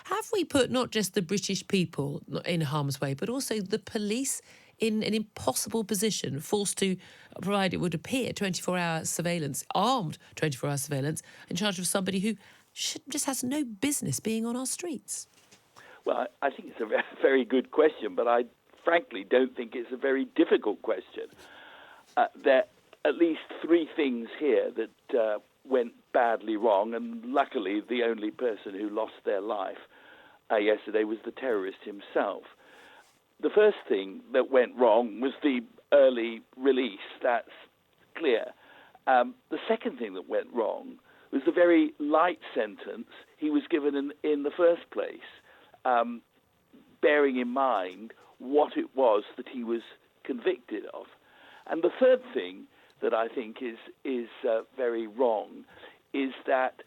Have we put not just the British people in harm's way, but also the police in an impossible position, forced to provide, it would appear, 24-hour surveillance, armed 24-hour surveillance, in charge of somebody who just has no business being on our streets? Well, I think it's a very good question, but I frankly don't think it's a very difficult question. There are at least three things here that went badly wrong, and luckily the only person who lost their life yesterday was the terrorist himself. The first thing that went wrong was the early release. That's clear. The second thing that went wrong was the very light sentence he was given in the first place, bearing in mind what it was that he was convicted of. And the third thing that I think is very wrong is that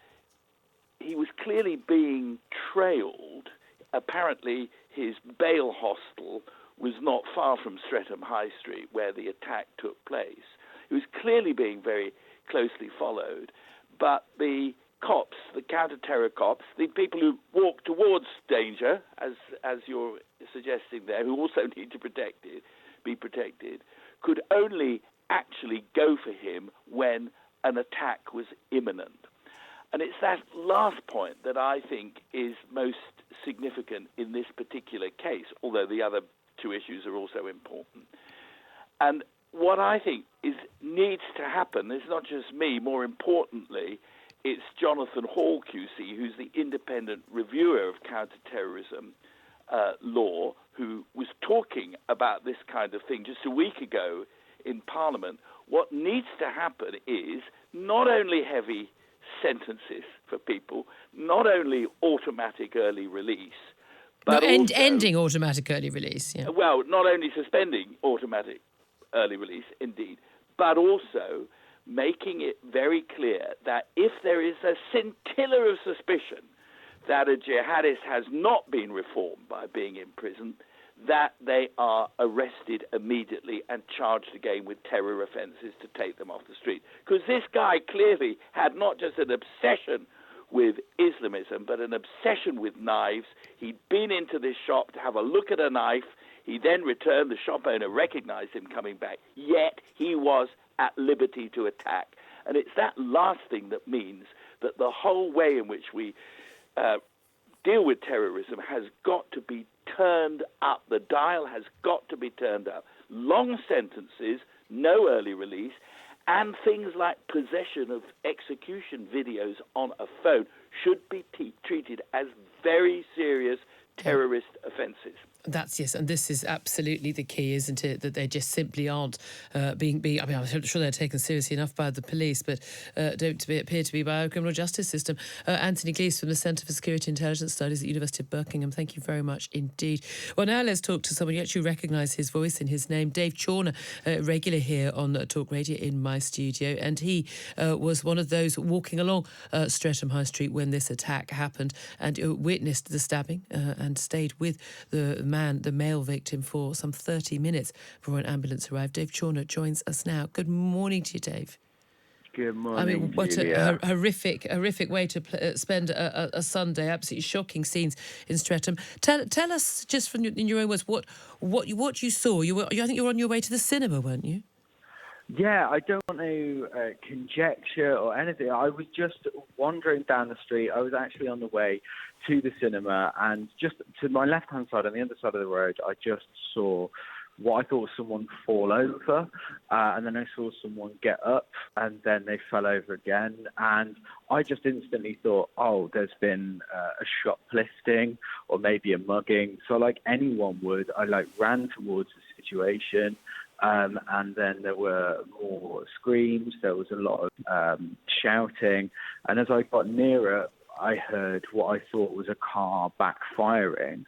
he was clearly being trailed. Apparently, his bail hostel was not far from Streatham High Street, where the attack took place. He was clearly being very closely followed, but the cops, the counter-terror cops, the people who walk towards danger, as you're suggesting there, who also need to be protected, could only actually go for him when an attack was imminent. And it's that last point that I think is most significant in this particular case, although the other two issues are also important. And what I think needs to happen is not just me, more importantly, it's Jonathan Hall QC, who's the independent reviewer of counter-terrorism law, who was talking about this kind of thing just a week ago in Parliament. What needs to happen is not only heavy sentences for people, not only automatic early release, but also, ending automatic early release. Yeah. Well, not only suspending automatic early release, indeed, but also making it very clear that if there is a scintilla of suspicion that a jihadist has not been reformed by being in prison, that they are arrested immediately and charged again with terror offences to take them off the street. Because this guy clearly had not just an obsession with Islamism, but an obsession with knives. He'd been into this shop to have a look at a knife. He then returned. The shop owner recognised him coming back, yet he was at liberty to attack. And it's that last thing that means that the whole way in which we deal with terrorism has got to be turned up. The dial has got to be turned up. Long sentences, no early release, and things like possession of execution videos on a phone should be treated as very serious terrorist offences. That's yes, and this is absolutely the key, isn't it? That they just simply aren't being. I mean, I'm sure they're taken seriously enough by the police, but don't appear to be by our criminal justice system. Anthony Glees from the Centre for Security Intelligence Studies at the University of Birmingham. Thank you very much indeed. Well, now let's talk to someone you actually recognise his voice and his name, Dave Chawner, regular here on Talk Radio in my studio, and he was one of those walking along Streatham High Street when this attack happened and witnessed the stabbing and stayed with the male victim, for some 30 minutes before an ambulance arrived. Dave Chawner joins us now. Good morning to you, Dave. Good morning, I mean, what Julia. a horrific way to spend a Sunday. Absolutely shocking scenes in Streatham. Tell us, just from in your own words, what you saw. I think you were on your way to the cinema, weren't you? Yeah, I don't want to conjecture or anything. I was just wandering down the street. I was actually on the way to the cinema, and just to my left-hand side, on the other side of the road, I just saw what I thought was someone fall over, and then I saw someone get up, and then they fell over again, and I just instantly thought, oh, there's been a shoplifting or maybe a mugging. So like anyone would, I ran towards the situation. And then there were more screams, there was a lot of shouting, and as I got nearer, I heard what I thought was a car backfiring,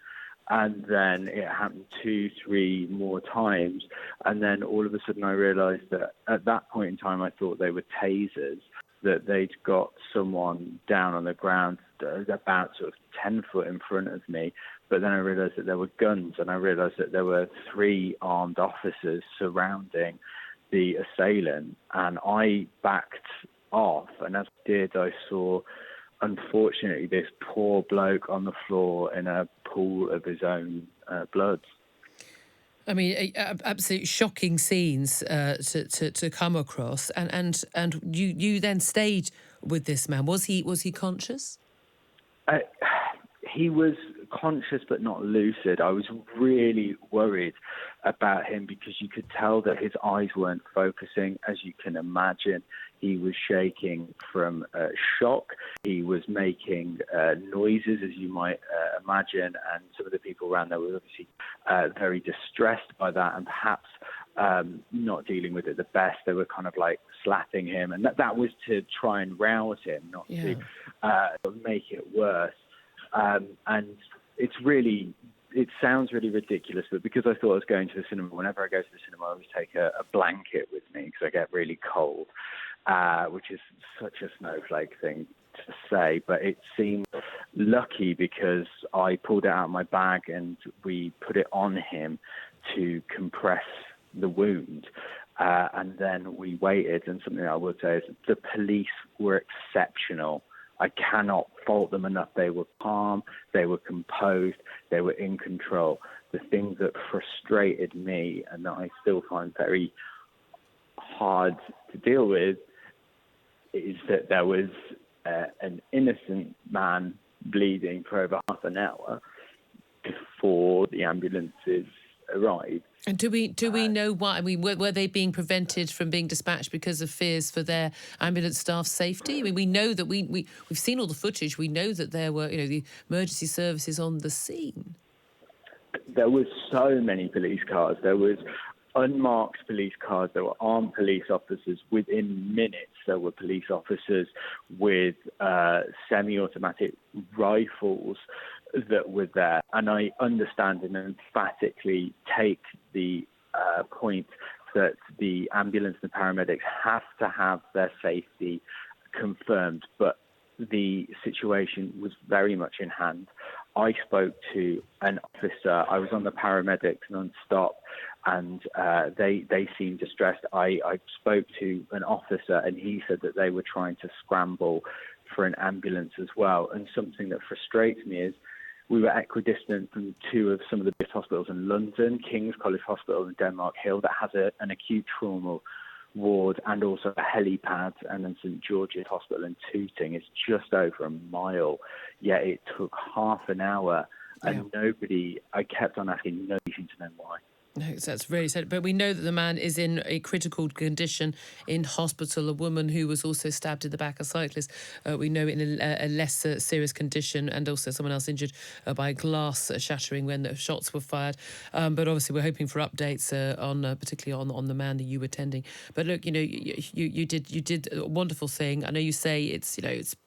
and then it happened 2-3 more times, and then all of a sudden I realised that at that point in time I thought they were tasers, that they'd got someone down on the ground about sort of 10 foot in front of me. But then I realised that there were guns, and I realised that there were 3 armed officers surrounding the assailant. And I backed off, and as I did, I saw unfortunately, this poor bloke on the floor in a pool of his own blood. I mean, absolutely shocking scenes to come across, and you then stayed with this man. Was he conscious? He was conscious but not lucid. I was really worried about him because you could tell that his eyes weren't focusing. As you can imagine, he was shaking from shock. He was making noises, as you might imagine, and some of the people around there were obviously very distressed by that and perhaps not dealing with it the best. They were kind of like slapping him, and that was to try and rouse him, not to make it worse. And it sounds really ridiculous, but because I thought I was going to the cinema, whenever I go to the cinema, I always take a blanket with me because I get really cold, which is such a snowflake thing to say, but it seemed lucky because I pulled it out of my bag and we put it on him to compress the wound. And then we waited, and something I would say is the police were exceptional. I cannot fault them enough. They were calm, they were composed, they were in control. The thing that frustrated me and that I still find very hard to deal with is that there was an innocent man bleeding for over half an hour before the ambulances arrived. And do we know why? I mean, were they being prevented from being dispatched because of fears for their ambulance staff's safety? I mean, we know that we've seen all the footage. We know that there were, the emergency services on the scene. There were so many police cars. There was unmarked police cars. There were armed police officers. Within minutes, there were police officers with semi-automatic rifles that were there. And I understand and emphatically take the point that the ambulance and the paramedics have to have their safety confirmed, but the situation was very much in hand. I spoke to an officer. I was on the paramedics non-stop, and they seemed distressed. I spoke to an officer, and he said that they were trying to scramble for an ambulance as well. And something that frustrates me is we were equidistant from two of some of the biggest hospitals in London, King's College Hospital and Denmark Hill, that has an acute trauma ward and also a helipad, and then St George's Hospital in Tooting is just over a mile, yet it took half an hour, and I kept on asking, nobody seemed to know why. No, that's really sad. But we know that the man is in a critical condition in hospital. A woman who was also stabbed in the back, a cyclist, we know in a less serious condition, and also someone else injured by glass shattering when the shots were fired. But obviously we're hoping for updates on particularly on the man that you were tending. But look, you did a wonderful thing. I know you say it's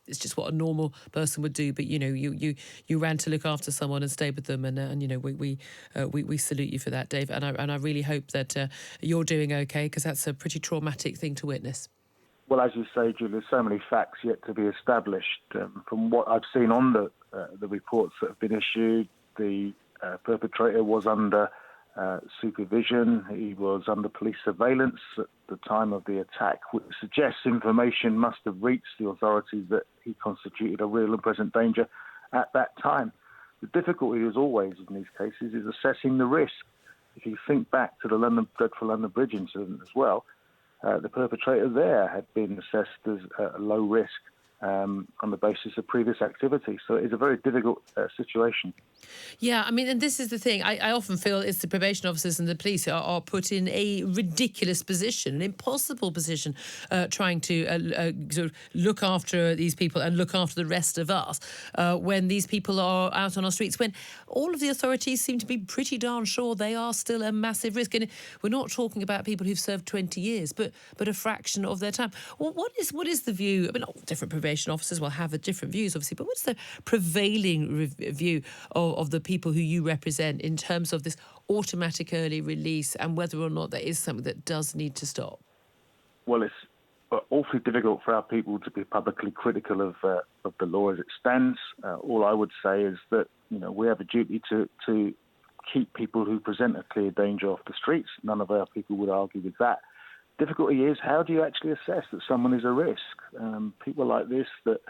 just what a normal person would do, but you ran to look after someone and stay with them, and we salute you for that, Dave. And I really hope that you're doing okay, because that's a pretty traumatic thing to witness. Well, as you say, Julie, there's so many facts yet to be established. From what I've seen on the reports that have been issued, the perpetrator was under supervision. He was under police surveillance at the time of the attack, which suggests information must have reached the authorities that he constituted a real and present danger at that time. The difficulty, as always in these cases, is assessing the risk. If you think back to the dreadful London Bridge incident as well, the perpetrator there had been assessed as a low risk on the basis of previous activity. So it is a very difficult situation. Yeah, I mean, and this is the thing. I often feel it's the probation officers and the police are put in a ridiculous position, an impossible position, trying to sort of look after these people and look after the rest of us when these people are out on our streets, when all of the authorities seem to be pretty darn sure they are still a massive risk. And we're not talking about people who've served 20 years, but a fraction of their time. Well, what is the view? I mean, different probation officers will have different views, obviously, but what's the prevailing view of the people who you represent in terms of this automatic early release, and whether or not that is something that does need to stop? Well, it's awfully difficult for our people to be publicly critical of the law as it stands. All I would say is that we have a duty to keep people who present a clear danger off the streets. None of our people would argue with that. Difficulty is, how do you actually assess that someone is a risk? People like this that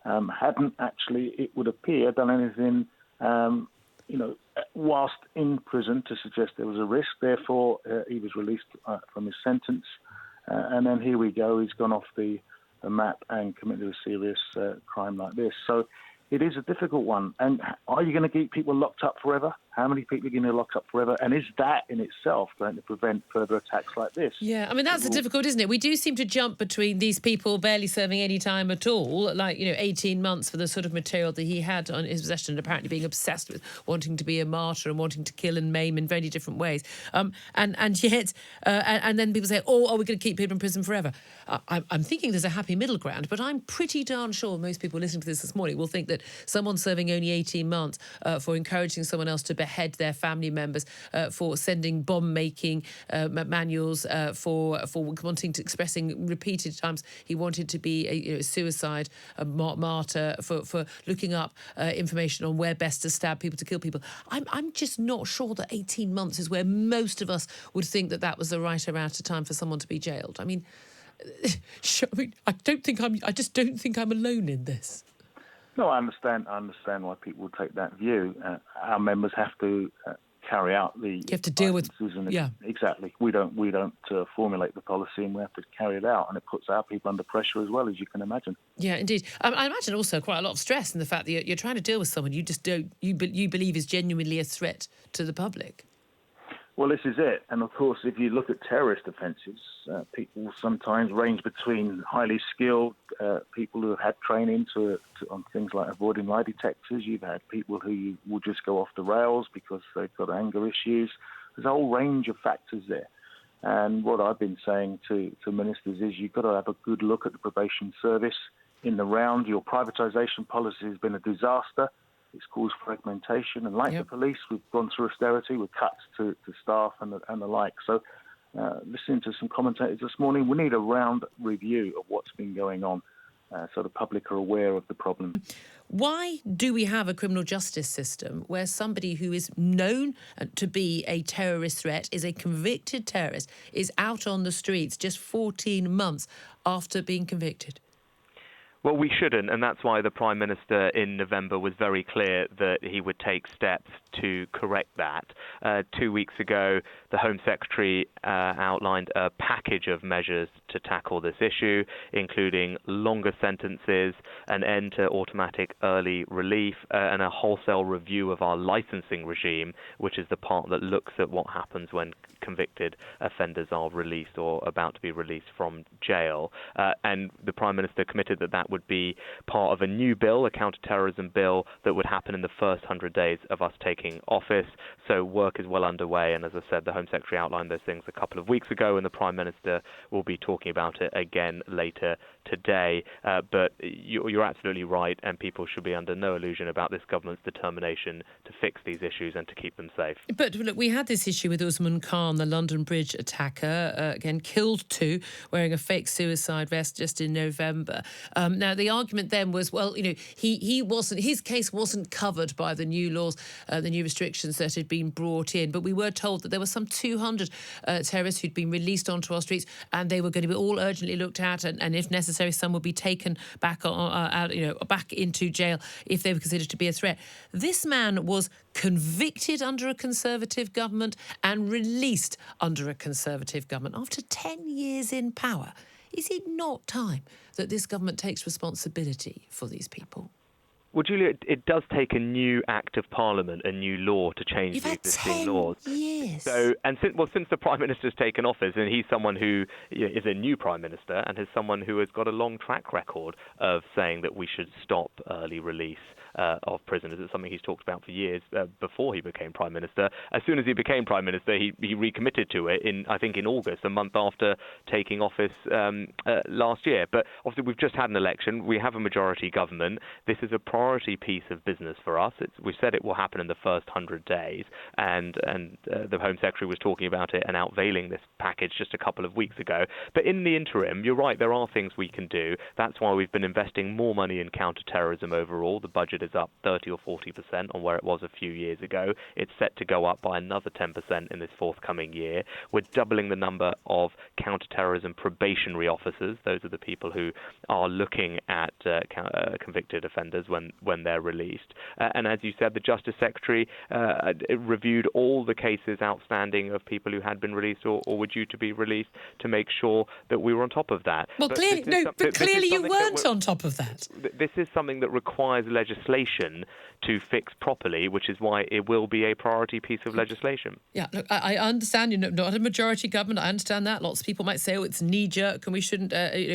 hadn't actually, it would appear, done anything, whilst in prison to suggest there was a risk. Therefore, he was released from his sentence. And then here we go, he's gone off the map and committed a serious crime like this. So it is a difficult one. And are you going to keep people locked up forever? How many people are going to lock up forever? And is that in itself going to prevent further attacks like this? Yeah, I mean, that's the difficult, isn't it? We do seem to jump between these people barely serving any time at all, like, 18 months for the sort of material that he had on his possession, and apparently being obsessed with wanting to be a martyr and wanting to kill and maim in very different ways. And yet, and then people say, oh, are we going to keep people in prison forever? I'm thinking there's a happy middle ground, but I'm pretty darn sure most people listening to this morning will think that someone serving only 18 months for encouraging someone else to behead their family members, for sending bomb-making manuals, for expressing repeated times he wanted to be a suicide, a martyr, for looking up information on where best to stab people, to kill people. I'm just not sure that 18 months is where most of us would think that was the right amount of time for someone to be jailed. I just don't think I'm alone in this. No, I understand why people would take that view. Our members have to carry out the... You have to deal with... Yeah. Exactly. We don't formulate the policy, and we have to carry it out, and it puts our people under pressure as well, as you can imagine. Yeah, indeed. I imagine also quite a lot of stress in the fact that you're trying to deal with someone you believe is genuinely a threat to the public. Well, this is it. And, of course, if you look at terrorist offences, people sometimes range between highly skilled people who have had training on things like avoiding lie detectors. You've had people who will just go off the rails because they've got anger issues. There's a whole range of factors there. And what I've been saying to ministers is you've got to have a good look at the probation service in the round. Your privatisation policy has been a disaster. It's caused fragmentation, and like the police, we've gone through austerity with cuts to staff and the like. So listening to some commentators this morning, we need a round review of what's been going on so the public are aware of the problem. Why do we have a criminal justice system where somebody who is known to be a terrorist threat, is a convicted terrorist, is out on the streets just 14 months after being convicted? Well, we shouldn't, and that's why the Prime Minister in November was very clear that he would take steps to correct that. 2 weeks ago, the Home Secretary outlined a package of measures to tackle this issue, including longer sentences, an end to automatic early relief, and a wholesale review of our licensing regime, which is the part that looks at what happens when convicted offenders are released or about to be released from jail. And the Prime Minister committed that would be part of a new bill, a counter-terrorism bill, that would happen in the first 100 days of us taking office. So work is well underway, and as I said, the Home Secretary outlined those things a couple of weeks ago, and the Prime Minister will be talking about it again later today. But you're absolutely right, and people should be under no illusion about this government's determination to fix these issues and to keep them safe. But look, we had this issue with Usman Khan, the London Bridge attacker, again killed 2 wearing a fake suicide vest just in November. Now, the argument then was, well, his case wasn't covered by the new laws, the new restrictions that had been brought in. But we were told that there were some 200 terrorists who'd been released onto our streets, and they were going to be all urgently looked at, and if necessary, some would be taken back back into jail if they were considered to be a threat. This man was convicted under a Conservative government and released under a Conservative government after 10 years in power. Is it not time that this government takes responsibility for these people? Well, Julia, it does take a new Act of Parliament, a new law to change the existing laws. Yes. So, and since the Prime Minister's taken office, and he's someone who is a new Prime Minister and is someone who has got a long track record of saying that we should stop early release of prisoners. It's something he's talked about for years before he became Prime Minister. As soon as he became Prime Minister, he recommitted to it in August, a month after taking office last year. But obviously we've just had an election. We have a majority government. This is a priority priority piece of business for us. We said it will happen in the first 100 days, and the Home Secretary was talking about it and unveiling this package just a couple of weeks ago. But in the interim, you're right, there are things we can do. That's why we've been investing more money in counter-terrorism overall. The budget is up 30 or 40% on where it was a few years ago. It's set to go up by another 10% in this forthcoming year. We're doubling the number of counter-terrorism probationary officers. Those are the people who are looking at convicted offenders when they're released. And as you said, the Justice Secretary reviewed all the cases outstanding of people who had been released or were due to be released to make sure that we were on top of that. Well, clearly you weren't on top of that. This is something that requires legislation to fix properly, which is why it will be a priority piece of legislation. Yeah, look, I understand you're not a majority government. I understand that. Lots of people might say, "Oh, it's knee-jerk, and we shouldn't,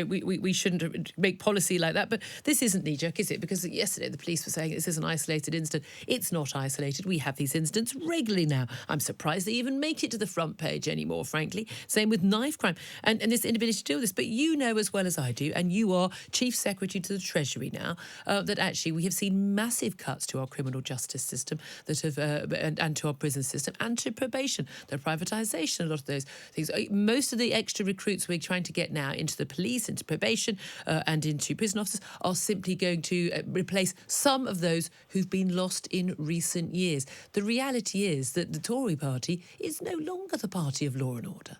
we shouldn't make policy like that." But this isn't knee-jerk, is it? Because yesterday the police were saying this is an isolated incident. It's not isolated. We have these incidents regularly now. I'm surprised they even make it to the front page anymore, frankly. Same with knife crime and this inability to deal with this. But you know as well as I do, and you are Chief Secretary to the Treasury now, that actually we have seen massive cuts to our criminal justice system that have and to our prison system and to probation, the privatisation, a lot of those things. Most of the extra recruits we're trying to get now into the police, into probation and into prison officers are simply going to replace some of those who've been lost in recent years. The reality is that the Tory party is no longer the party of law and order.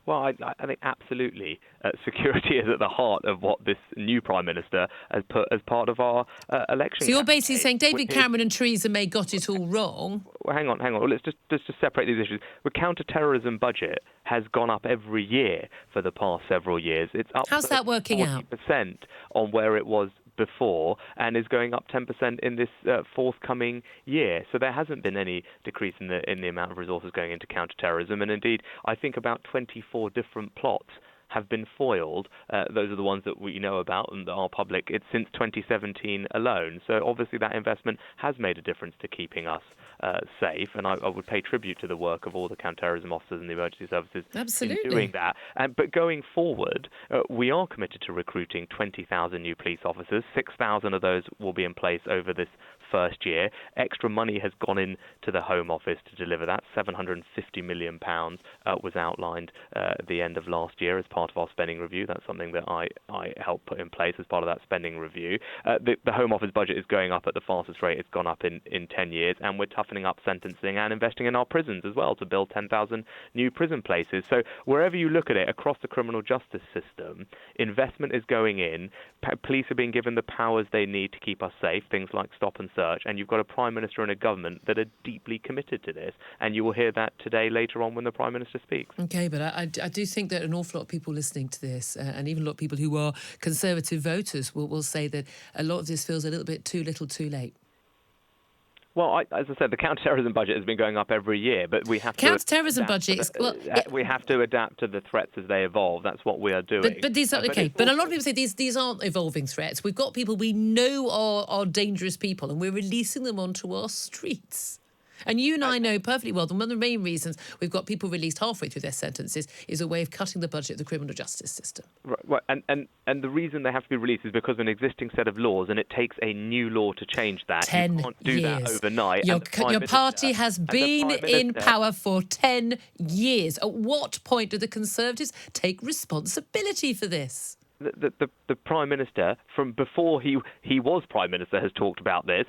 Well, I think absolutely security is at the heart of what this new Prime Minister has put as part of our election. So you're basically saying David Cameron and Theresa May got it all wrong? Well, hang on. Well, let's just separate these issues. The counter-terrorism budget has gone up every year for the past several years. It's up. How's that working out? 40% on where it was before, and is going up 10% in this forthcoming year. So there hasn't been any decrease in the amount of resources going into counter-terrorism, and indeed I think about 24 different plots have been foiled. Those are the ones that we know about and that are public. It's since 2017 alone. So obviously that investment has made a difference to keeping us safe, and I would pay tribute to the work of all the counter-terrorism officers and the emergency services in doing that. But going forward, we are committed to recruiting 20,000 new police officers. 6,000 of those will be in place over this first year. Extra money has gone in to the Home Office to deliver that. £750 million was outlined at the end of last year as part of our spending review. That's something that I helped put in place as part of that spending review. The Home Office budget is going up at the fastest rate it's gone up in 10 years, and we're toughening up sentencing and investing in our prisons as well to build 10,000 new prison places. So wherever you look at it across the criminal justice system, investment is going in. Police are being given the powers they need to keep us safe, things like stop and search, and you've got a Prime Minister and a government that are deeply committed to this, and you will hear that today later on when the Prime Minister speaks. Okay, but I do think that an awful lot of people listening to this, and even a lot of people who are Conservative voters will say that a lot of this feels a little bit too little too late. Well, as I said, the counter-terrorism budget has been going up every year, but we have counter-terrorism budgets. We have to adapt to the threats as they evolve. That's what we are doing. But these are okay. But a lot of people say these aren't evolving threats. We've got people we know are dangerous people, and we're releasing them onto our streets. And you and I know perfectly well that one of the main reasons we've got people released halfway through their sentences is a way of cutting the budget of the criminal justice system. Right. And the reason they have to be released is because of an existing set of laws, and it takes a new law to change that. 10 you can't do that overnight. Your party has been in power for 10 years. At what point do the Conservatives take responsibility for this? The Prime Minister, from before he was Prime Minister, has talked about this.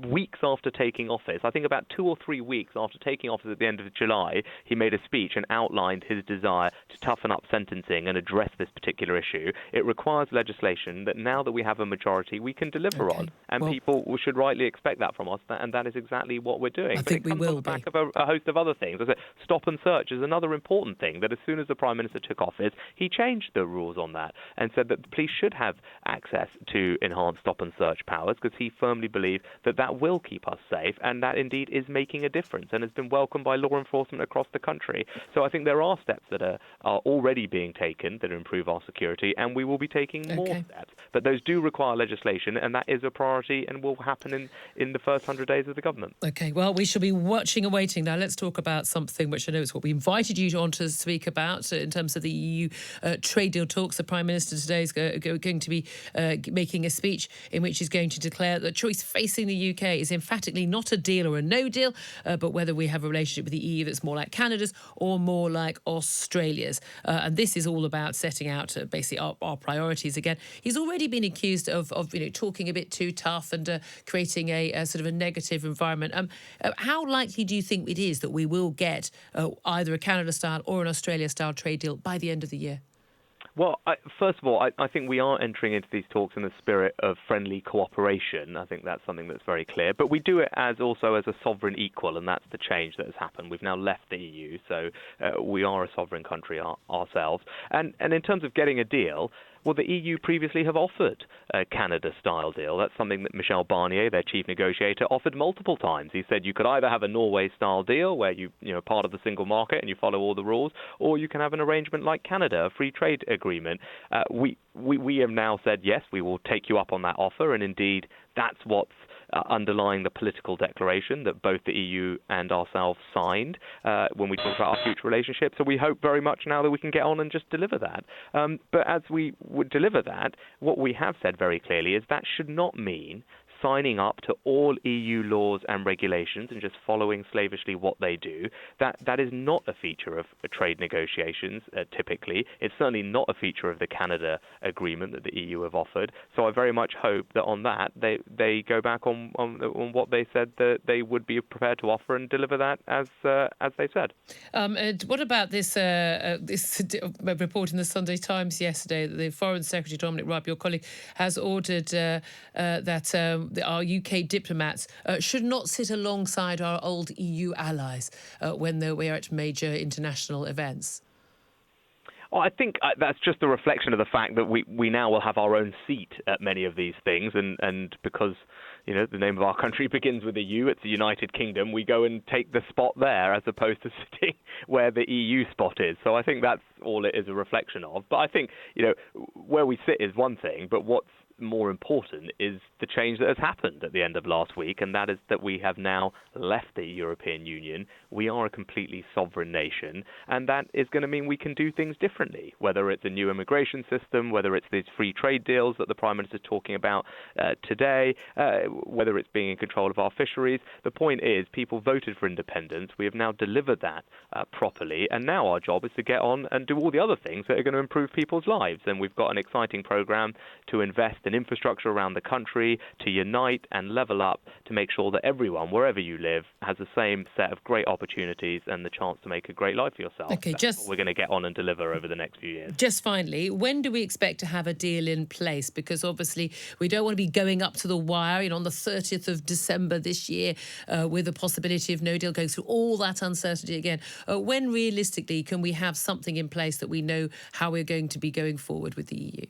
Weeks after taking office, I think about 2 or 3 weeks after taking office at the end of July, he made a speech and outlined his desire to toughen up sentencing and address this particular issue. It requires legislation that now that we have a majority, we can deliver on. And people should rightly expect that from us, and that is exactly what we're doing. I think we will be. On the back of a host of other things. Stop and search is another important thing, that as soon as the Prime Minister took office, he changed the rules on that and said that the police should have access to enhanced stop and search powers, because he firmly believed that will keep us safe, and that indeed is making a difference and has been welcomed by law enforcement across the country. So I think there are steps that are already being taken that improve our security, and we will be taking more steps. But those do require legislation, and that is a priority and will happen in the first 100 days of the government. Okay, well, we shall be watching and waiting. Now, let's talk about something which I know is what we invited you on to speak about in terms of the EU trade deal talks. The Prime Minister Minister today is going to be making a speech in which he's going to declare that the choice facing the UK is emphatically not a deal or a no deal, but whether we have a relationship with the EU that's more like Canada's or more like Australia's. And this is all about setting out basically our priorities again. He's already been accused of talking a bit too tough and creating a sort of a negative environment. How likely do you think it is that we will get either a Canada-style or an Australia-style trade deal by the end of the year? Well, first of all, I think we are entering into these talks in the spirit of friendly cooperation. I think that's something that's very clear. But we do it also as a sovereign equal, and that's the change that has happened. We've now left the EU, so we are a sovereign country ourselves. And in terms of getting a deal, well, the EU previously have offered a Canada-style deal. That's something that Michel Barnier, their chief negotiator, offered multiple times. He said you could either have a Norway-style deal where you part of the single market and you follow all the rules, or you can have an arrangement like Canada, a free trade agreement. We have now said, yes, we will take you up on that offer, and indeed that's what's underlying the political declaration that both the EU and ourselves signed when we talk about our future relationship. So we hope very much now that we can get on and just deliver that. But as we would deliver that, what we have said very clearly is that should not mean signing up to all EU laws and regulations and just following slavishly what they do. That is not a feature of trade negotiations, typically. It's certainly not a feature of the Canada agreement that the EU have offered. So I very much hope that on that they go back on what they said that they would be prepared to offer and deliver that as they said. And what about this report in the Sunday Times yesterday that the Foreign Secretary Dominic Raab, your colleague, has ordered that our UK diplomats should not sit alongside our old EU allies when we're at major international events? Well, I think that's just a reflection of the fact that we now will have our own seat at many of these things, and because the name of our country begins with a U, it's the United Kingdom, we go and take the spot there as opposed to sitting where the EU spot is. So I think that's all it is a reflection of. But I think where we sit is one thing, but what's more important is the change that has happened at the end of last week, and that is that we have now left the European Union. We are a completely sovereign nation, and that is going to mean we can do things differently, whether it's a new immigration system, whether it's these free trade deals that the Prime Minister is talking about today, whether it's being in control of our fisheries. The point is people voted for independence. We have now delivered that properly, and now our job is to get on and do all the other things that are going to improve people's lives. And we've got an exciting programme to invest in infrastructure around the country, to unite and level up, to make sure that everyone, wherever you live, has the same set of great opportunities and the chance to make a great life for yourself. Okay, That's what we're going to get on and deliver over the next few years. Just finally, when do we expect to have a deal in place? Because obviously we don't want to be going up to the wire, on the 30th of December this year, with the possibility of no deal, going through all that uncertainty again. When realistically can we have something in place that we know how we're going to be going forward with the EU?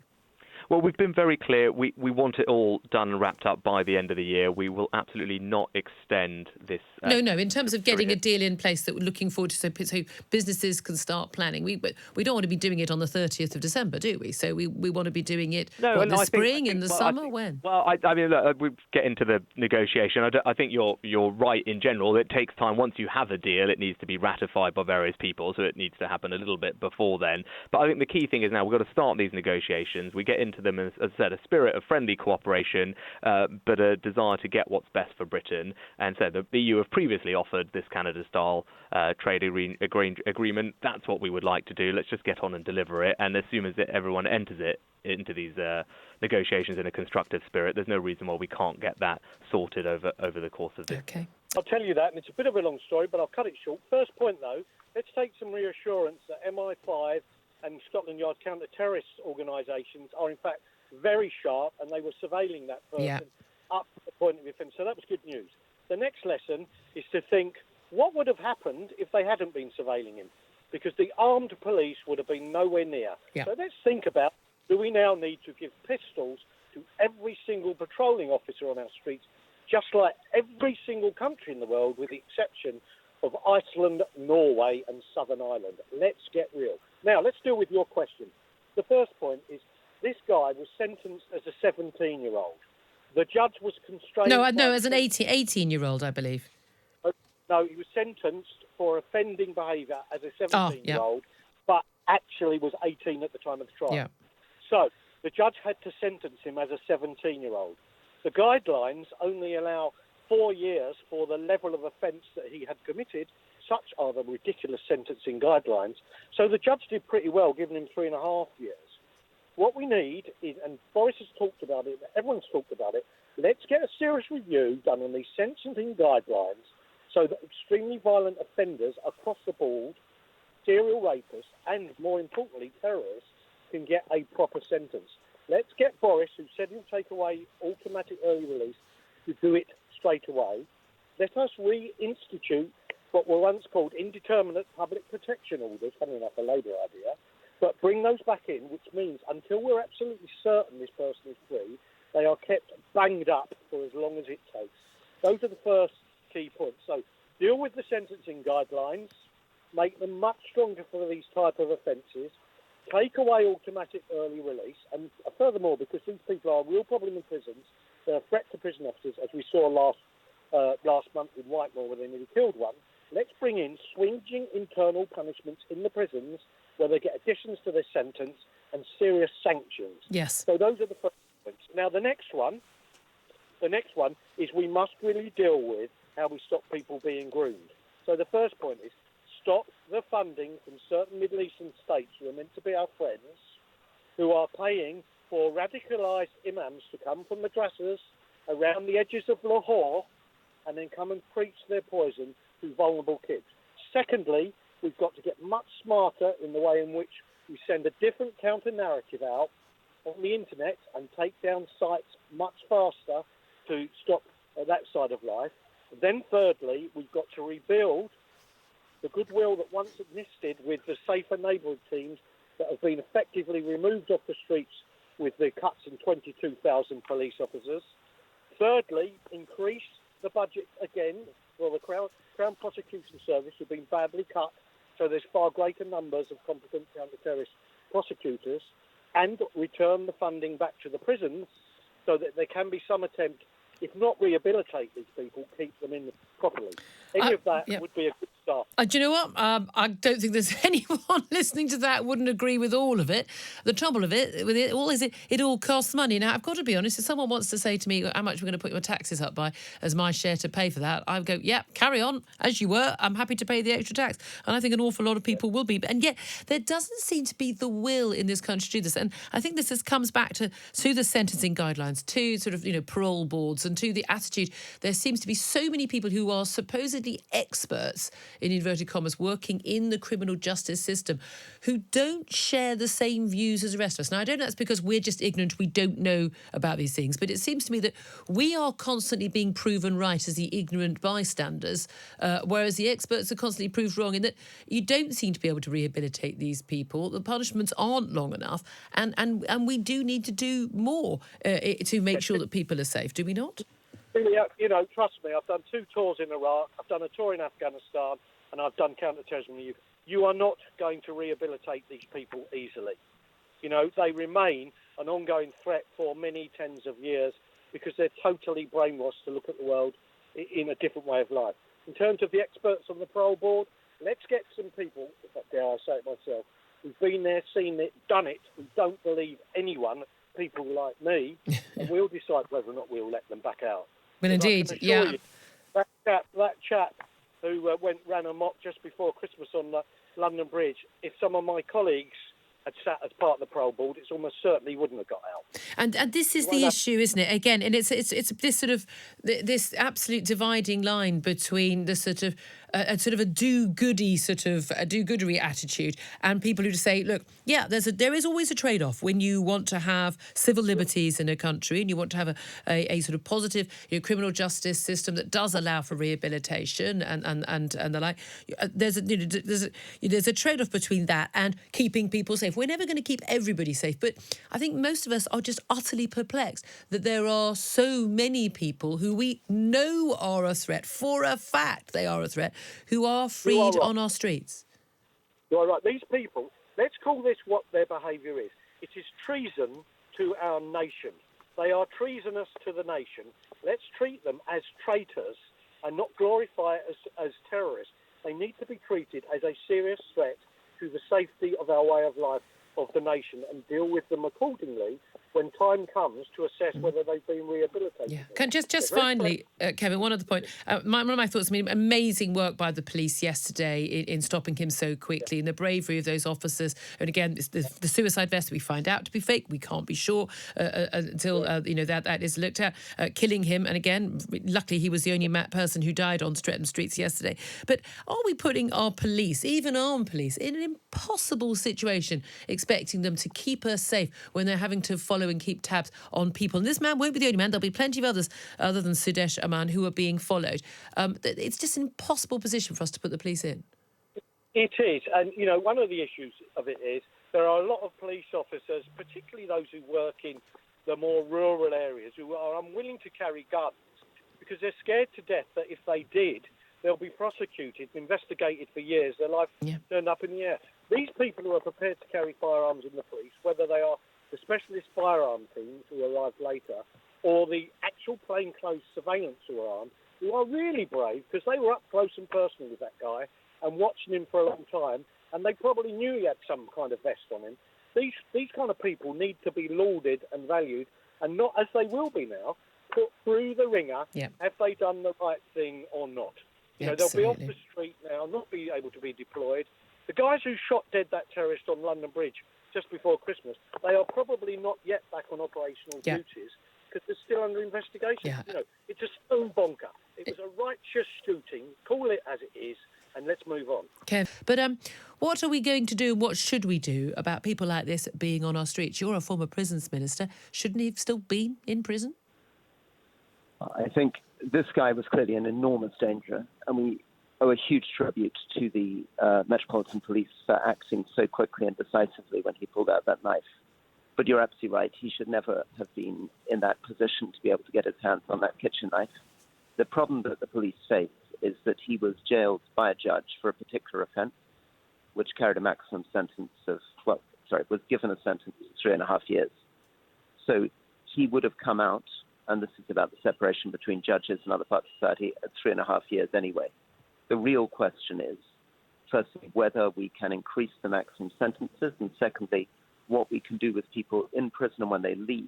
Well, we've been very clear. We want it all done and wrapped up by the end of the year. We will absolutely not extend this. No. In terms of getting a deal in place that we're looking forward to, so businesses can start planning. But we don't want to be doing it on the 30th of December, do we? So we want to be doing it in the spring, in the summer, when? Well, I mean, look, we get into the negotiation. I think you're right in general. It takes time. Once you have a deal, it needs to be ratified by various people, so it needs to happen a little bit before then. But I think the key thing is now we've got to start these negotiations. We get into them, as I said, a spirit of friendly cooperation, but a desire to get what's best for Britain. And so the EU have previously offered this Canada-style trade agreement. That's what we would like to do. Let's just get on and deliver it. And as soon as everyone enters it into these negotiations in a constructive spirit, there's no reason why we can't get that sorted over the course of this. Okay. I'll tell you that, and it's a bit of a long story, but I'll cut it short. First point, though, let's take some reassurance that MI5 and Scotland Yard counter-terrorist organisations are, in fact, very sharp, and they were surveilling that person up to the point of offence. So that was good news. The next lesson is to think, what would have happened if they hadn't been surveilling him? Because the armed police would have been nowhere near. Yeah. So let's think about, do we now need to give pistols to every single patrolling officer on our streets, just like every single country in the world, with the exception of Iceland, Norway and Southern Ireland? Let's get real. Now, let's deal with your question. The first point is, this guy was sentenced as a 17-year-old. The judge was constrained... No, as an 18-year-old, I believe. No, he was sentenced for offending behaviour as a 17-year-old, but actually was 18 at the time of the trial. Yeah. So the judge had to sentence him as a 17-year-old. The guidelines only allow 4 years for the level of offence that he had committed. Such are the ridiculous sentencing guidelines. So the judge did pretty well, giving him 3.5 years. What we need is, and Boris has talked about it, everyone's talked about it, let's get a serious review done on these sentencing guidelines so that extremely violent offenders across the board, serial rapists, and more importantly, terrorists, can get a proper sentence. Let's get Boris, who said he'll take away automatic early release, to do it straight away. Let us reinstitute what were once called indeterminate public protection orders, funny enough, a Labour idea, but bring those back in, which means until we're absolutely certain this person is free, they are kept banged up for as long as it takes. Those are the first key points. So deal with the sentencing guidelines, make them much stronger for these type of offences, take away automatic early release, and furthermore, because these people are a real problem in prisons, they're a threat to prison officers, as we saw last month in Whitemore, where they nearly killed one. Let's bring in swinging internal punishments in the prisons where they get additions to their sentence and serious sanctions. Yes. So those are the first points. Now, the next one is we must really deal with how we stop people being groomed. So the first point is stop the funding from certain Middle Eastern states who are meant to be our friends, who are paying for radicalised imams to come from madrasas around the edges of Lahore and then come and preach their poison to vulnerable kids. Secondly, we've got to get much smarter in the way in which we send a different counter-narrative out on the internet and take down sites much faster to stop that side of life. Then thirdly, we've got to rebuild the goodwill that once existed with the safer neighbourhood teams that have been effectively removed off the streets with the cuts in 22,000 police officers. Thirdly, increase the budget again for the Crown Prosecution Service, who've been badly cut, so there's far greater numbers of competent counter-terrorist prosecutors, and return the funding back to the prisons so that there can be some attempt, if not rehabilitate these people, keep them in properly. Any of that would be a good start. Do you know what? I don't think there's anyone listening to that wouldn't agree with all of it. The trouble with it all is it all costs money. Now, I've got to be honest, if someone wants to say to me how much we're going to put your taxes up by as my share to pay for that, I go, yeah, carry on as you were. I'm happy to pay the extra tax. And I think an awful lot of people will be. And yet there doesn't seem to be the will in this country to do this. And I think this comes back to the sentencing guidelines, to sort of, parole boards, and to the attitude. There seems to be so many people who are supposedly experts, in inverted commas, working in the criminal justice system who don't share the same views as the rest of us. Now, I don't know that's because we're just ignorant, we don't know about these things, but it seems to me that we are constantly being proven right as the ignorant bystanders, whereas the experts are constantly proved wrong in that you don't seem to be able to rehabilitate these people. The punishments aren't long enough, and we do need to do more to make sure that people are safe, do we not? Trust me, I've done 2 tours in Iraq, I've done a tour in Afghanistan, and I've done counter-terrorism in the UK. You are not going to rehabilitate these people easily. They remain an ongoing threat for many tens of years because they're totally brainwashed to look at the world in a different way of life. In terms of the experts on the parole board, let's get some people, if I dare I say it myself, who've been there, seen it, done it, who don't believe anyone, people like me, and we'll decide whether or not we'll let them back out. Well, indeed, yeah. That chap who ran amok just before Christmas on the London Bridge, if some of my colleagues had sat as part of the parole board, it's almost certainly wouldn't have got out. And this is the issue, isn't it? Again, and it's this sort of this absolute dividing line between the sort of a do-goodery attitude and people who just say, look, yeah, there is always a trade-off when you want to have civil liberties in a country and you want to have a sort of positive criminal justice system that does allow for rehabilitation and the like. There's a trade-off between that and keeping people safe. We're never going to keep everybody safe, but I think most of us are just utterly perplexed that there are so many people who we know are a threat, for a fact they are a threat, who are freed on our streets. You are right. These people, let's call this what their behaviour is. It is treason to our nation. They are treasonous to the nation. Let's treat them as traitors and not glorify it as terrorists. They need to be treated as a serious threat to the safety of our way of life of the nation and deal with them accordingly when time comes to assess whether they've been rehabilitated. Yeah. Just finally, Kevin, one other point. One of my thoughts, amazing work by the police yesterday in stopping him so quickly, and the bravery of those officers. And again, the suicide vest we find out to be fake. We can't be sure until that is looked at. Killing him, and again, luckily he was the only person who died on Streatham streets yesterday. But are we putting our police, even armed police, in an impossible situation, expecting them to keep us safe when they're having to follow and keep tabs on people? And this man won't be the only man. There'll be plenty of others other than Sudesh Aman who are being followed. It's just an impossible position for us to put the police in. It is. And, one of the issues of it is there are a lot of police officers, particularly those who work in the more rural areas, who are unwilling to carry guns because they're scared to death that if they did, they'll be prosecuted, investigated for years, their life turned up in the air. These people who are prepared to carry firearms in the police, whether they are the specialist firearm teams who arrive later or the actual plainclothes surveillance who are armed, who are really brave because they were up close and personal with that guy and watching him for a long time, and they probably knew he had some kind of vest on him. These kind of people need to be lauded and valued, and not, as they will be now, put through the ringer. Have they done the right thing or not? They'll be off the street now, not be able to be deployed. The guys who shot dead that terrorist on London Bridge just before Christmas, they are probably not yet back on operational duties because they're still under investigation. It's a stone bonker. It was a righteous shooting. Call it as it is, and let's move on. Kev, but what are we going to do? What should we do about people like this being on our streets? You're a former prisons minister. Shouldn't he have still been in prison? I think this guy was clearly an enormous danger, and we owe a huge tribute to the Metropolitan Police for acting so quickly and decisively when he pulled out that knife. But you're absolutely right. He should never have been in that position to be able to get his hands on that kitchen knife. The problem that the police face is that he was jailed by a judge for a particular offence, which carried a maximum sentence of, was given a sentence of 3.5 years. So he would have come out, and this is about the separation between judges and other parts of society, at 3.5 years anyway. The real question is, firstly, whether we can increase the maximum sentences, and secondly, what we can do with people in prison and when they leave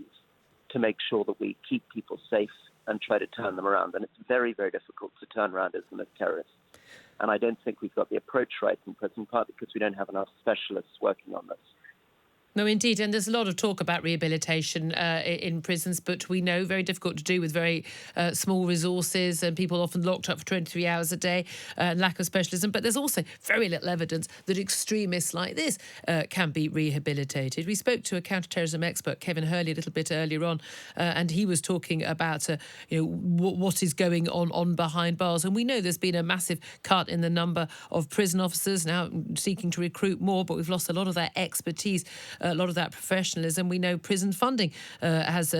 to make sure that we keep people safe and try to turn them around. And it's very, very difficult to turn around as terrorists. And I don't think we've got the approach right in prison, partly because we don't have enough specialists working on this. No, indeed. And there's a lot of talk about rehabilitation in prisons, but we know very difficult to do with very small resources and people often locked up for 23 hours a day and lack of specialism. But there's also very little evidence that extremists like this can be rehabilitated. We spoke to a counter-terrorism expert, Kevin Hurley, a little bit earlier on, and he was talking about what is going on behind bars. And we know there's been a massive cut in the number of prison officers now seeking to recruit more, but we've lost a lot of that expertise, a lot of that professionalism. We know prison funding has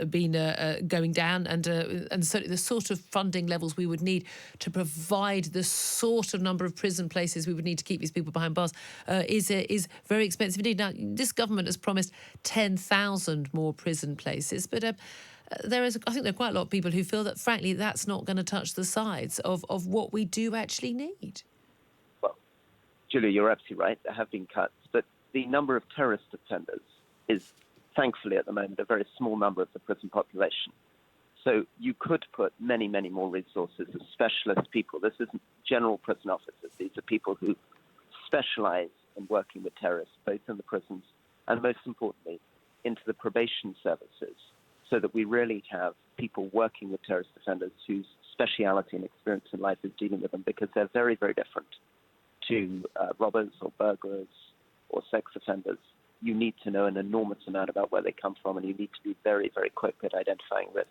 been going down, and so the sort of funding levels we would need to provide the sort of number of prison places we would need to keep these people behind bars is very expensive indeed. Now, this government has promised 10,000 more prison places, but I think there are quite a lot of people who feel that, frankly, that's not going to touch the sides of what we do actually need. Well, Julia, you're absolutely right. There have been cuts, but the number of terrorist offenders is, thankfully, at the moment, a very small number of the prison population. So you could put many, many more resources of specialist people. This isn't general prison officers. These are people who specialize in working with terrorists, both in the prisons and, most importantly, into the probation services, so that we really have people working with terrorist offenders whose speciality and experience in life is dealing with them, because they're very, very different to robbers or burglars or sex offenders. You need to know an enormous amount about where they come from, and you need to be very, very quick at identifying risks.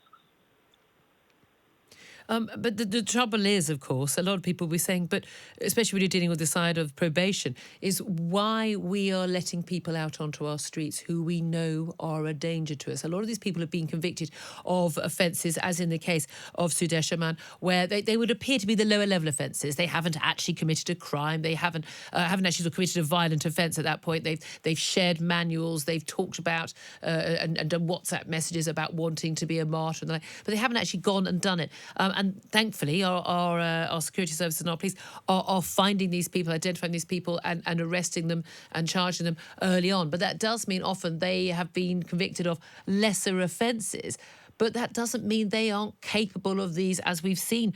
But the trouble is, of course, a lot of people will be saying, but especially when you're dealing with the side of probation, is why we are letting people out onto our streets who we know are a danger to us. A lot of these people have been convicted of offences, as in the case of Sudesh Aman, where they would appear to be the lower level offences. They haven't actually committed a crime. They haven't actually committed a violent offence at that point. They've shared manuals. They've talked about and done WhatsApp messages about wanting to be a martyr, and but they haven't actually gone and done it. and thankfully our security services and our police are finding these people, identifying these people and arresting them and charging them early on. But that does mean often they have been convicted of lesser offences. But that doesn't mean they aren't capable of these, as we've seen,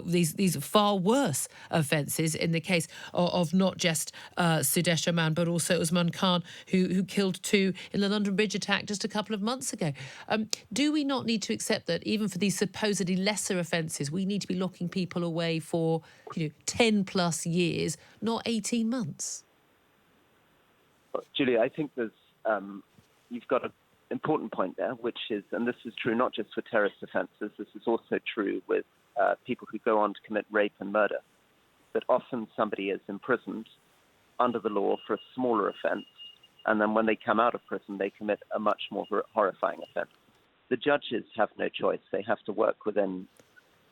these far worse offences in the case of not just Sudesh Oman, but also Usman Khan, who killed 2 in the London Bridge attack just a couple of months ago. Do we not need to accept that even for these supposedly lesser offences, we need to be locking people away for 10 plus years, not 18 months? Julia, I think there's you've got an important point there, which is, and this is true not just for terrorist offences, this is also true with people who go on to commit rape and murder, that often somebody is imprisoned under the law for a smaller offence, and then when they come out of prison, they commit a much more horrifying offence. The judges have no choice. They have to work within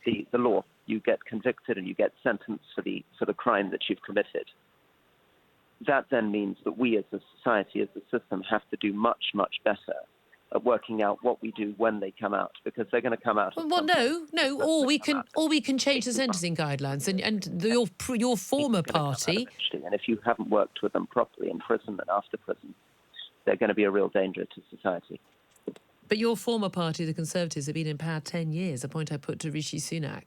the law. You get convicted and you get sentenced for the crime that you've committed. That then means that we as a society, as a system, have to do much, much better at working out what we do when they come out, because they're going to come out. Well, no. Or we can change the sentencing guidelines, and your former party. And if you haven't worked with them properly in prison and after prison, they're going to be a real danger to society. But your former party, the Conservatives, have been in power 10 years, a point I put to Rishi Sunak,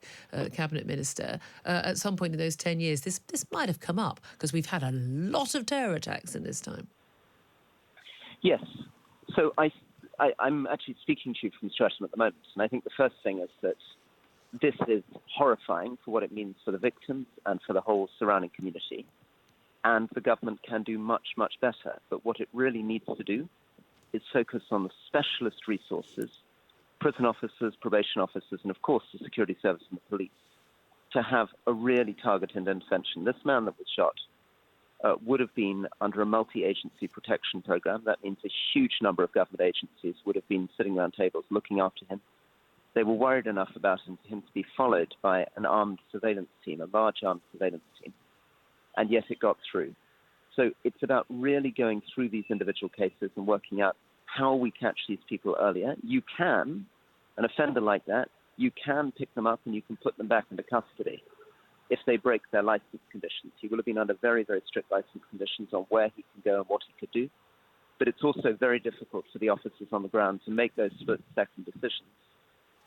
Cabinet Minister. At some point in those 10 years, this might have come up, because we've had a lot of terror attacks in this time. Yes. So I'm actually speaking to you from Streatham at the moment, and I think the first thing is that this is horrifying for what it means for the victims and for the whole surrounding community, and the government can do much, much better. But what it really needs to do is focus on the specialist resources, prison officers, probation officers, and of course the security service and the police, to have a really targeted intervention. This man that was shot would have been under a multi-agency protection program. That means a huge number of government agencies would have been sitting around tables looking after him. They were worried enough about him to be followed by an armed surveillance team, a large armed surveillance team, and yet it got through. So it's about really going through these individual cases and working out how we catch these people earlier. You can, an offender like that, you can pick them up and you can put them back into custody if they break their license conditions. He will have been under very, very strict license conditions on where he can go and what he could do. But it's also very difficult for the officers on the ground to make those split-second decisions,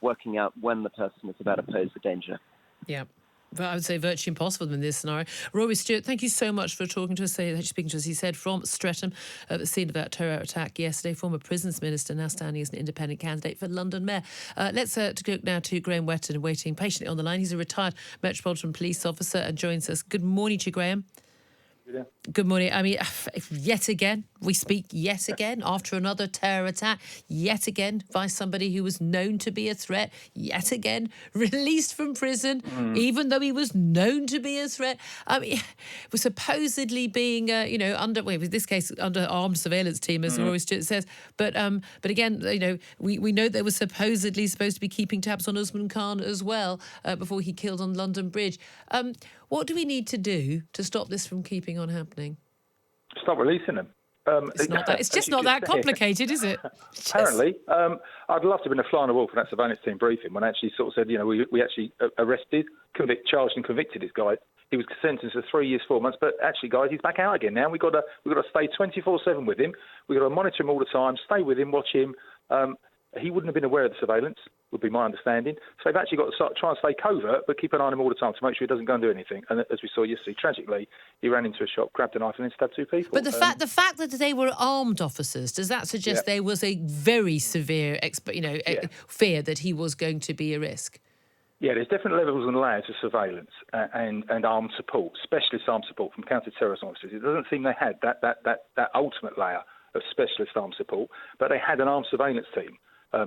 working out when the person is about to pose a danger. Yeah. But I would say virtually impossible in this scenario. Rory, Stewart, thank you so much for talking to us, speaking to us, he said, from Streatham, at the scene of that terror attack yesterday. Former Prisons Minister, now standing as an independent candidate for London Mayor. Let's go now to Graham Wettone, waiting patiently on the line. He's a retired Metropolitan Police officer and joins us. Good morning to you, Graham. Yeah. Good morning. I mean, yet again, we speak yet again after another terror attack, yet again by somebody who was known to be a threat, yet again released from prison, even though he was known to be a threat. I mean, was supposedly being, in this case, under armed surveillance team, as Rory Stewart says. But again, we know they were supposedly supposed to be keeping tabs on Usman Khan as well before he killed on London Bridge. What do we need to do to stop this from keeping on happening? Stop releasing them. It's just not that complicated, is it? Apparently. I'd love to have been a fly on the wall for that surveillance team briefing when I actually sort of said, we actually arrested, charged and convicted this guy. He was sentenced to 3 years, 4 months, but actually, guys, he's back out again now. We've got to stay 24/7 with him. We've got to monitor him all the time, stay with him, watch him. He wouldn't have been aware of the surveillance, would be my understanding. So they've actually got to try and stay covert, but keep an eye on him all the time to make sure he doesn't go and do anything. And as we saw yesterday, tragically, he ran into a shop, grabbed a knife, and then stabbed 2 people. But the fact that they were armed officers, does that suggest there was a very severe, fear that he was going to be a risk? Yeah, there's different levels and layers of surveillance and armed support, specialist armed support from counter-terrorism officers. It doesn't seem they had that ultimate layer of specialist armed support, but they had an armed surveillance team.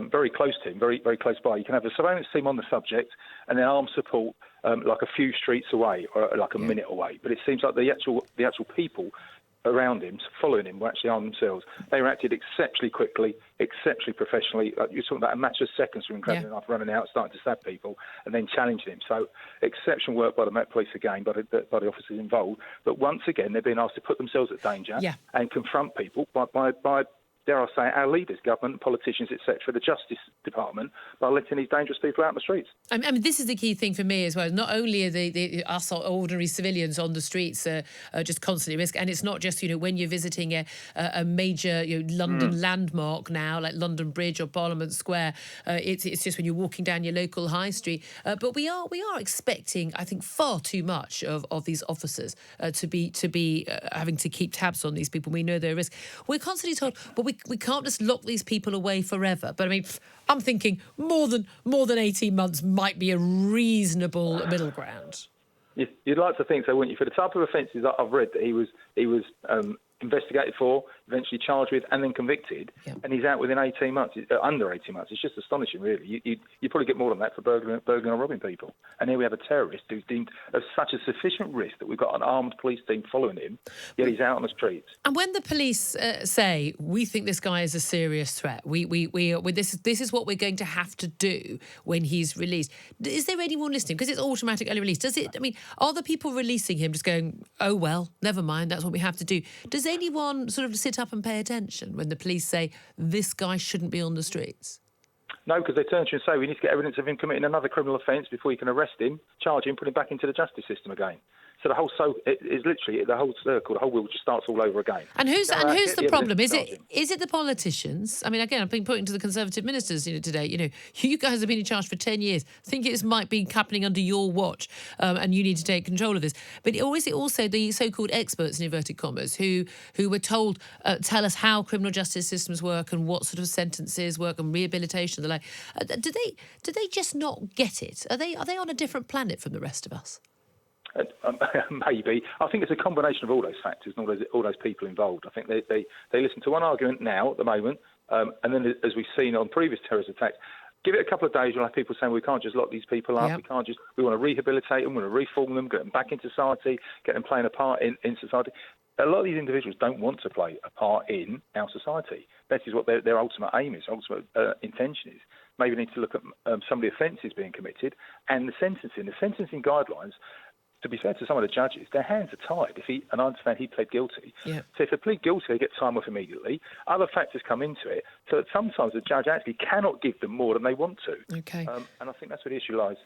Very close team, very, very close by. You can have a surveillance team on the subject and then armed support like a few streets away or like a minute away. But it seems like the actual people around him, following him, were actually armed themselves. They reacted exceptionally quickly, exceptionally professionally. You're talking about a matter of seconds from grabbing a knife, running out, starting to stab people, and then challenging him. So exceptional work by the Met Police again, by the officers involved. But once again, they're being asked to put themselves at danger and confront people by dare I say, our leaders, government, politicians, etc., the Justice Department, by letting these dangerous people out in the streets. I mean, this is the key thing for me as well. Not only are us ordinary civilians on the streets just constantly at risk, and it's not just, when you're visiting a major London landmark now, like London Bridge or Parliament Square, it's just when you're walking down your local high street. But we are expecting, I think, far too much of these officers to be having to keep tabs on these people. We know they're at risk. We're constantly told, but we can't just lock these people away forever. But I mean, I'm thinking more than 18 months might be a reasonable middle ground. You'd like to think so, wouldn't you? For the type of offences that I've read that he was investigated for, eventually charged with, and then convicted, and he's out within 18 months, under 18 months. It's just astonishing, really. You probably get more than that for burgling or robbing people. And here we have a terrorist who's deemed of such a sufficient risk that we've got an armed police team following him, yet he's out on the streets. And when the police say, we think this guy is a serious threat, this is what we're going to have to do when he's released, is there anyone listening? Because it's automatic early release. Are the people releasing him just going, oh, well, never mind, that's what we have to do? Does anyone sort of sit up and pay attention when the police say this guy shouldn't be on the streets? No, because they turn to you and say we need to get evidence of him committing another criminal offence before you can arrest him, charge him, put him back into the justice system again. So it is literally the whole circle, the whole wheel just starts all over again. And who's the problem? Is it the politicians? I mean, again, I've been putting to the Conservative ministers today, you guys have been in charge for 10 years. I think it might be happening under your watch, and you need to take control of this. But is it also the so-called experts, in inverted commas, who were told, tell us how criminal justice systems work and what sort of sentences work and rehabilitation and the like? Do they just not get it? Are they on a different planet from the rest of us? Maybe. I think it's a combination of all those factors and all those people involved. I think they listen to one argument now at the moment, and then as we've seen on previous terrorist attacks, give it a couple of days, you'll have people saying we can't just lock these people up. Yep. We want to rehabilitate them, we want to reform them, get them back in society, get them playing a part in society. A lot of these individuals don't want to play a part in our society. That is what their ultimate aim is, ultimate intention is. Maybe we need to look at some of the offences being committed and the sentencing. The sentencing guidelines, to be fair to some of the judges, their hands are tied. And I understand he pled guilty. Yeah. So if they plead guilty, they get time off immediately. Other factors come into it, so that sometimes the judge actually cannot give them more than they want to. Okay. And I think that's where the issue lies.